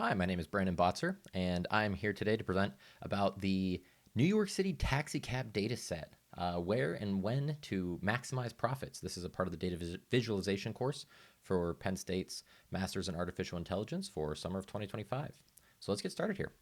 Hi, my name is Brandon Botzer, and I'm here today to present about the New York City Taxicab dataset, where and when to maximize profits. This is a part of the data visualization course for Penn State's Masters in Artificial Intelligence for summer of 2025. So let's get started here.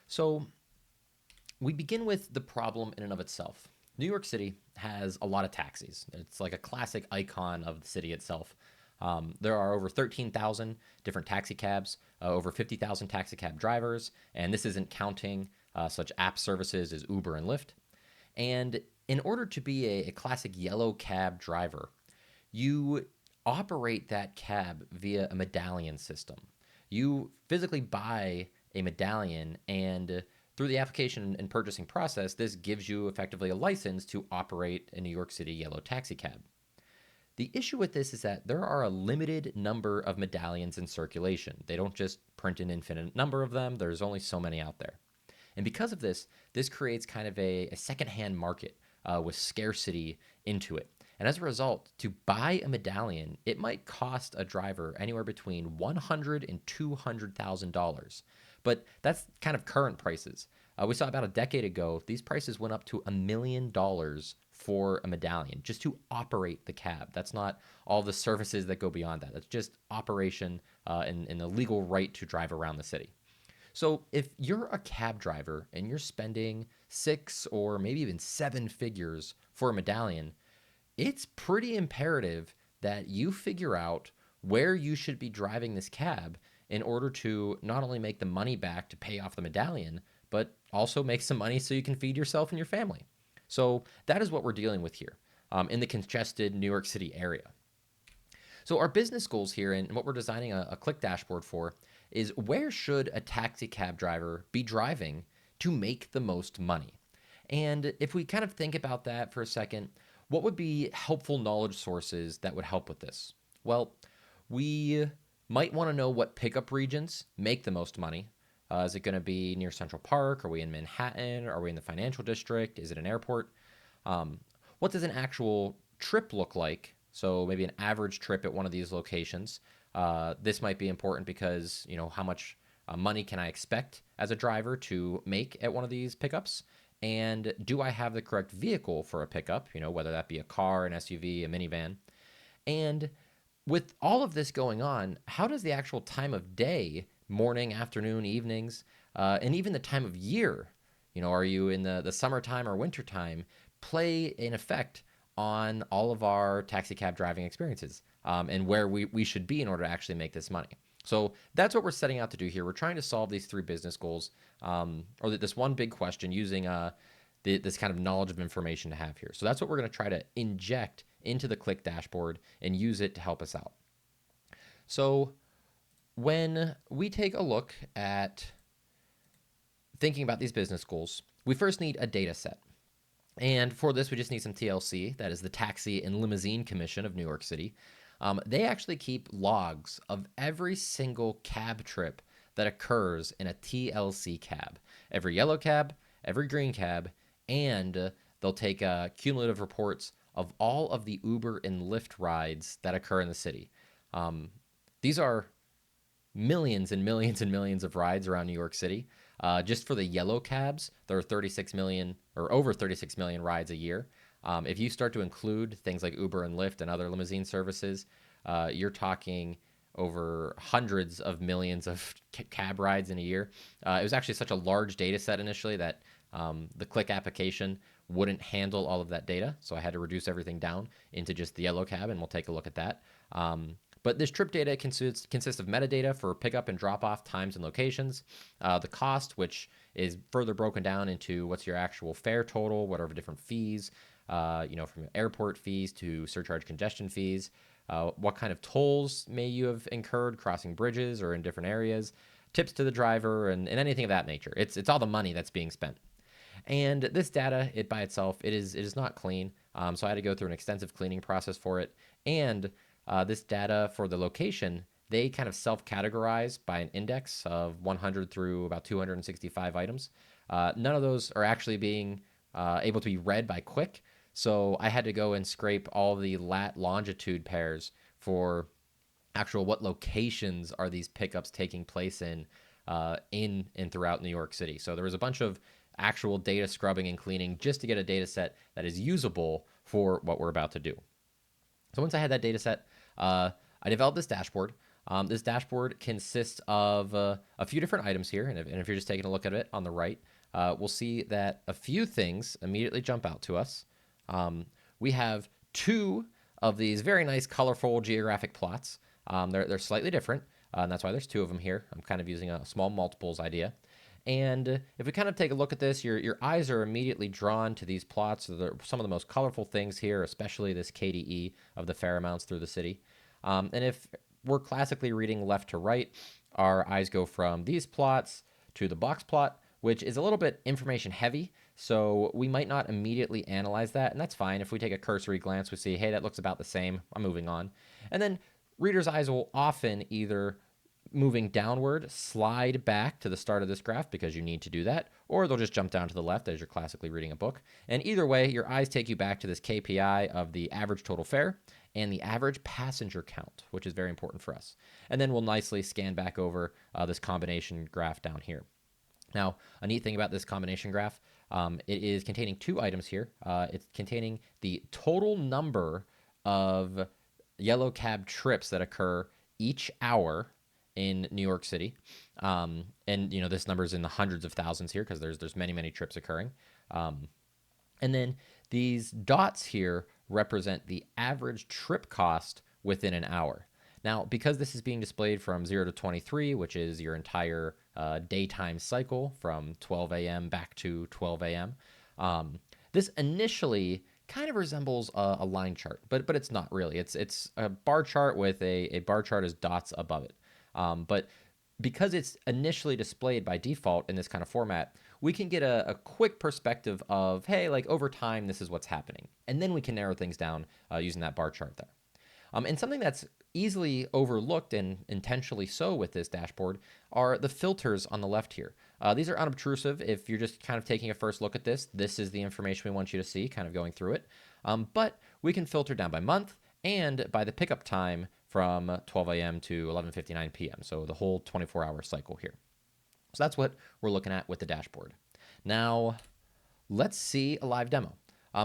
So we begin with the problem in and of itself. New York City has a lot of taxis. It's like a classic icon of the city itself. There are over 13,000 different taxi cabs, over 50,000 taxi cab drivers, and this isn't counting such app services as Uber and Lyft. And in order to be a classic yellow cab driver, you operate that cab via a medallion system. You physically buy a medallion, and through the application and purchasing process, this gives you effectively a license to operate a New York City yellow taxi cab. The issue with this is that there are a limited number of medallions in circulation. They don't just print an infinite number of them, there's only so many out there. And because of this, this creates kind of a secondhand market with scarcity into it. And as a result, to buy a medallion, it might cost a driver anywhere between $100,000 and $200,000. But that's kind of current prices. We saw about a decade ago, these prices went up to $1 million for a medallion just to operate the cab. That's not all the services that go beyond that. That's just operation and the legal right to drive around the city. So if you're a cab driver and you're spending 6 or maybe even 7 figures for a medallion, it's pretty imperative that you figure out where you should be driving this cab in order to not only make the money back to pay off the medallion, but also make some money so you can feed yourself and your family. So that is what we're dealing with here in the congested New York City area. So our business goals here and what we're designing a Qlik dashboard for is where should a taxi cab driver be driving to make the most money? And if we kind of think about that for a second, what would be helpful knowledge sources that would help with this? Well, we might want to know what pickup regions make the most money. Is it going to be near Central Park? Are we in Manhattan? Are we in the financial district? Is it an airport? What does an actual trip look like? So maybe an average trip at one of these locations. This might be important because, how much money can I expect as a driver to make at one of these pickups? And do I have the correct vehicle for a pickup? Whether that be a car, an SUV, a minivan. And with all of this going on, how does the actual time of day, morning, afternoon, evenings, and even the time of year, are you in the summertime or wintertime, play an effect on all of our taxi cab driving experiences and where we should be in order to actually make this money. So that's what we're setting out to do here. We're trying to solve these 3 business goals or this one big question using this kind of knowledge of information to have here. So that's what we're going to try to inject into the Qlik dashboard and use it to help us out. So when we take a look at thinking about these business goals, we first need a data set. And for this, we just need some TLC, that is the Taxi and Limousine Commission of New York City. They actually keep logs of every single cab trip that occurs in a TLC cab. Every yellow cab, every green cab, and they'll take cumulative reports of all of the Uber and Lyft rides that occur in the city. These are millions and millions and millions of rides around New York City. Just for the yellow cabs, there are 36 million or over 36 million rides a year. If you start to include things like Uber and Lyft and other limousine services, you're talking over hundreds of millions of cab rides in a year. It was actually such a large data set initially that the Qlik application wouldn't handle all of that data. So I had to reduce everything down into just the yellow cab, and we'll take a look at that. But this trip data consists of metadata for pickup and drop-off times and locations, the cost, which is further broken down into what's your actual fare total, what are the different fees, from airport fees to surcharge congestion fees, what kind of tolls may you have incurred crossing bridges or in different areas, tips to the driver, and anything of that nature. It's all the money that's being spent. And this data, it by itself, it is not clean. So I had to go through an extensive cleaning process for it. And this data for the location, they kind of self-categorize by an index of 100 through about 265 items. None of those are actually being able to be read by Qlik. So I had to go and scrape all the lat longitude pairs for actual what locations are these pickups taking place in and throughout New York City. So there was a bunch of actual data scrubbing and cleaning just to get a data set that is usable for what we're about to do. So once I had that data set, I developed this dashboard. This dashboard consists of a few different items here. And if you're just taking a look at it on the right, we'll see that a few things immediately jump out to us. We have two of these very nice, colorful geographic plots. They're slightly different, and that's why there's two of them here. I'm kind of using a small multiples idea. And if we kind of take a look at this, your eyes are immediately drawn to these plots. They're some of the most colorful things here, especially this KDE of the fair amounts through the city. And if we're classically reading left to right, our eyes go from these plots to the box plot, which is a little bit information heavy. So we might not immediately analyze that, and that's fine. If we take a cursory glance, we see, hey, that looks about the same. I'm moving on. And then readers' eyes will often either moving downward, slide back to the start of this graph because you need to do that, or they'll just jump down to the left as you're classically reading a book. And either way, your eyes take you back to this KPI of the average total fare and the average passenger count, which is very important for us. And then we'll nicely scan back over this combination graph down here. Now, a neat thing about this combination graph, it is containing two items here. It's containing the total number of yellow cab trips that occur each hour in New York City. And, this number is in the hundreds of thousands here because there's many, many trips occurring. And then these dots here represent the average trip cost within an hour. Now, because this is being displayed from 0 to 23, which is your entire daytime cycle from 12 a.m. back to 12 a.m., this initially kind of resembles a line chart, but it's not really. It's a bar chart with a bar chart as dots above it. But because it's initially displayed by default in this kind of format, we can get a quick perspective of, hey, like over time, this is what's happening. And then we can narrow things down using that bar chart there. And something that's easily overlooked, and intentionally so with this dashboard, are the filters on the left here. These are unobtrusive. If you're just kind of taking a first look at this, this is the information we want you to see, kind of going through it. But we can filter down by month and by the pickup time from 12 a.m. to 11:59 p.m., so the whole 24-hour cycle here. So that's what we're looking at with the dashboard. Now, let's see a live demo.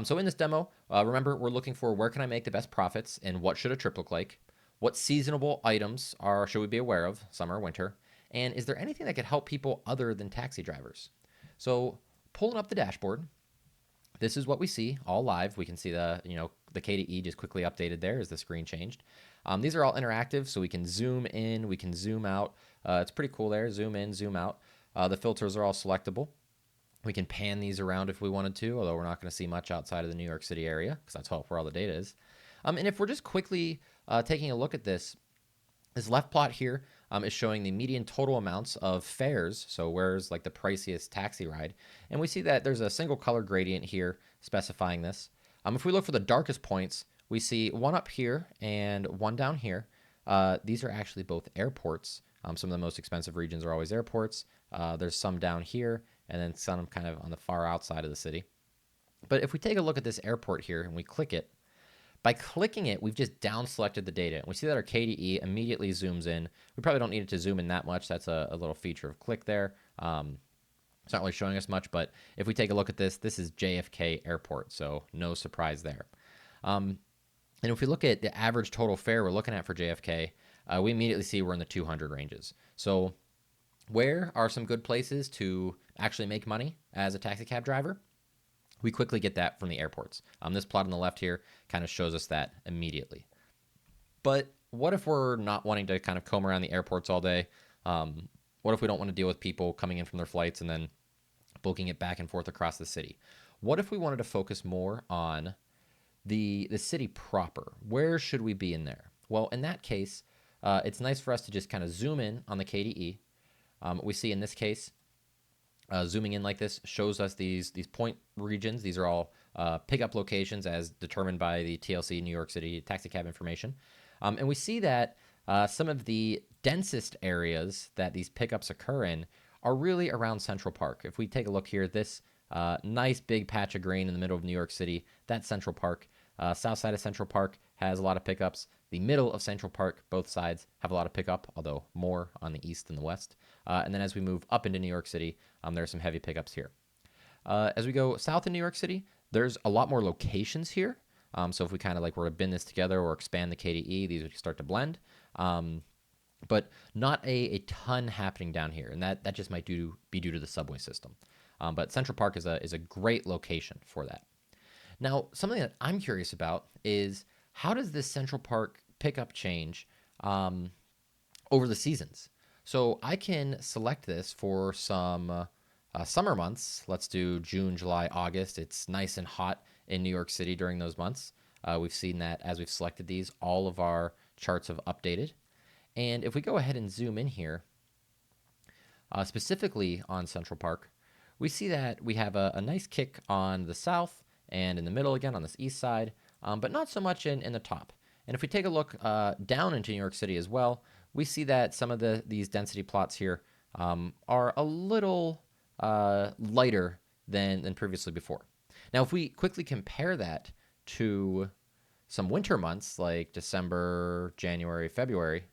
So in this demo, remember, we're looking for where can I make the best profits and what should a trip look like? What seasonable items should we be aware of, summer, winter? And is there anything that could help people other than taxi drivers? So pulling up the dashboard, this is what we see all live. We can see the KDE just quickly updated there as the screen changed. These are all interactive, so we can zoom in, we can zoom out. It's pretty cool there, zoom in, zoom out. The filters are all selectable. We can pan these around if we wanted to, although we're not going to see much outside of the New York City area because that's where all the data is. And if we're just quickly taking a look at this left plot here is showing the median total amounts of fares, so where's like the priciest taxi ride. And we see that there's a single color gradient here specifying this. If we look for the darkest points, we see one up here and one down here. These are actually both airports. Some of the most expensive regions are always airports. There's some down here, and then some kind of on the far outside of the city. But if we take a look at this airport here and we click it, by clicking it, we've just down selected the data. And we see that our KDE immediately zooms in. We probably don't need it to zoom in that much. That's a little feature of Qlik there. It's not really showing us much, but if we take a look at this, this is JFK Airport, so no surprise there. And if we look at the average total fare we're looking at for JFK, we immediately see we're in the 200 ranges. So where are some good places to actually make money as a taxi cab driver? We quickly get that from the airports. This plot on the left here kind of shows us that immediately. But what if we're not wanting to kind of comb around the airports all day? What if we don't want to deal with people coming in from their flights and then booking it back and forth across the city? What if we wanted to focus more on the city proper? Where should we be in there? Well, in that case, it's nice for us to just kind of zoom in on the KDE. We see in this case, zooming in like this shows us these point regions. These are all pickup locations as determined by the TLC New York City Taxicab information. And we see that some of the densest areas that these pickups occur in are really around Central Park. If we take a look here, this nice big patch of green in the middle of New York City, that's Central Park. South side of Central Park, has a lot of pickups. The middle of Central Park, both sides have a lot of pickup, although more on the east than the west. And then as we move up into New York City, there are some heavy pickups here. As we go south in New York City, there's a lot more locations here. So if we kind of like were to bin this together or expand the KDE, these would start to blend. But not a ton happening down here, and that just might be due to the subway system. But Central Park is a great location for that. Now, something that I'm curious about is how does this Central Park pickup change over the seasons? So I can select this for some summer months. Let's do June, July, August. It's nice and hot in New York City during those months. We've seen that as we've selected these, all of our charts have updated. And if we go ahead and zoom in here, specifically on Central Park, we see that we have a nice kick on the south and in the middle again on this east side, but not so much in the top. And if we take a look down into New York City as well, we see that some of these density plots here are a little lighter than previously before. Now, if we quickly compare that to some winter months like December, January, February,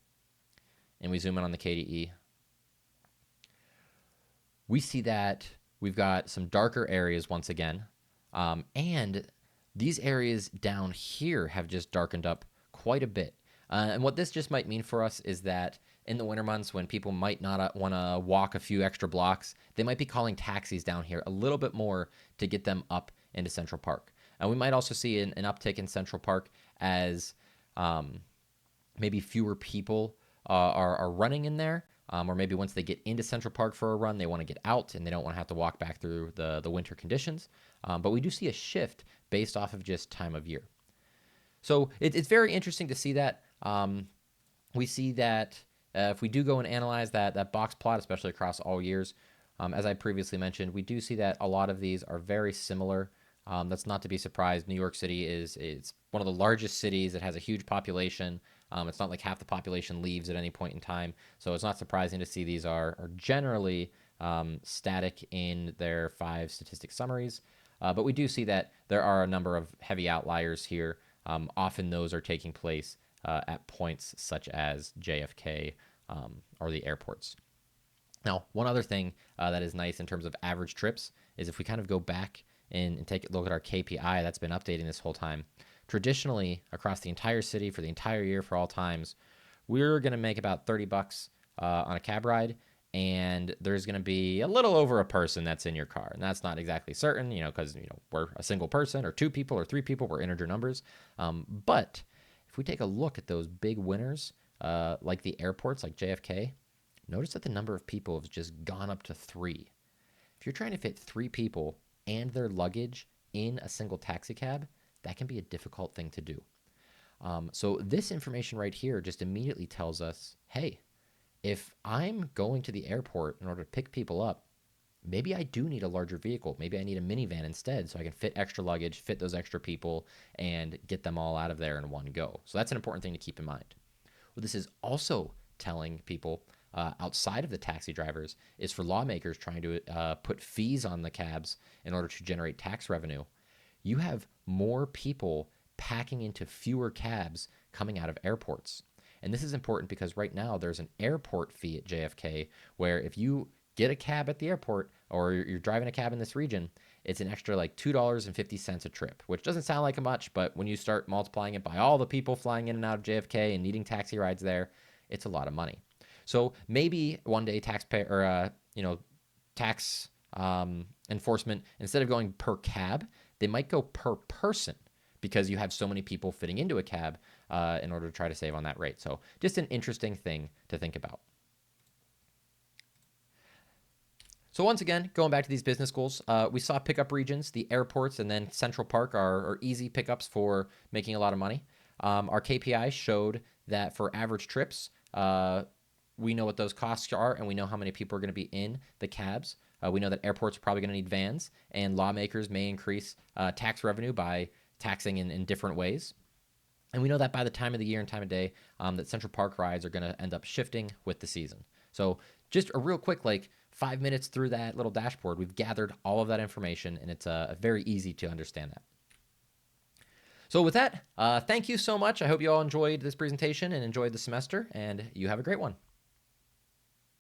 and we zoom in on the KDE, we see that we've got some darker areas once again, and these areas down here have just darkened up quite a bit. And what this just might mean for us is that in the winter months when people might not want to walk a few extra blocks, they might be calling taxis down here a little bit more to get them up into Central Park. And we might also see an uptick in Central Park as maybe fewer people are running in there, or maybe once they get into Central Park for a run, they want to get out and they don't want to have to walk back through the winter conditions. But we do see a shift based off of just time of year. So it's very interesting to see that. We see that if we do go and analyze that box plot, especially across all years, as I previously mentioned, we do see that a lot of these are very similar. That's not to be surprised. New York City is one of the largest cities. It has a huge population. It's not like half the population leaves at any point in time. So it's not surprising to see these are generally static in their 5 statistic summaries. But we do see that there are a number of heavy outliers here. Often those are taking place at points such as JFK or the airports. Now, one other thing that is nice in terms of average trips is if we kind of go back and take a look at our KPI that's been updating this whole time. Traditionally, across the entire city for the entire year for all times, we're going to make about $30 on a cab ride, and there's going to be a little over a person that's in your car. And that's not exactly certain, because we're a single person or 2 people or 3 people, we're integer numbers. But if we take a look at those big winners, like the airports, like JFK, notice that the number of people has just gone up to 3. If you're trying to fit 3 people and their luggage in a single taxi cab, that can be a difficult thing to do. So this information right here just immediately tells us, hey, if I'm going to the airport in order to pick people up, maybe I do need a larger vehicle. Maybe I need a minivan instead so I can fit extra luggage, fit those extra people, and get them all out of there in one go. So that's an important thing to keep in mind. What this is also telling people outside of the taxi drivers is for lawmakers trying to put fees on the cabs in order to generate tax revenue. You have more people packing into fewer cabs coming out of airports. And this is important because right now there's an airport fee at JFK where if you get a cab at the airport or you're driving a cab in this region, it's an extra like $2.50 a trip, which doesn't sound like much, but when you start multiplying it by all the people flying in and out of JFK and needing taxi rides there, it's a lot of money. So maybe one day tax enforcement, instead of going per cab, they might go per person because you have so many people fitting into a cab in order to try to save on that rate. So just an interesting thing to think about. So once again, going back to these business goals, we saw pickup regions, the airports, and then Central Park are easy pickups for making a lot of money. Our KPI showed that for average trips, we know what those costs are, and we know how many people are going to be in the cabs. We know that airports are probably going to need vans, and lawmakers may increase tax revenue by taxing in different ways. And we know that by the time of the year and time of day, that Central Park rides are going to end up shifting with the season. So just a real quick, 5 minutes through that little dashboard, we've gathered all of that information, and it's very easy to understand that. So with that, thank you so much. I hope you all enjoyed this presentation and enjoyed the semester, and you have a great one.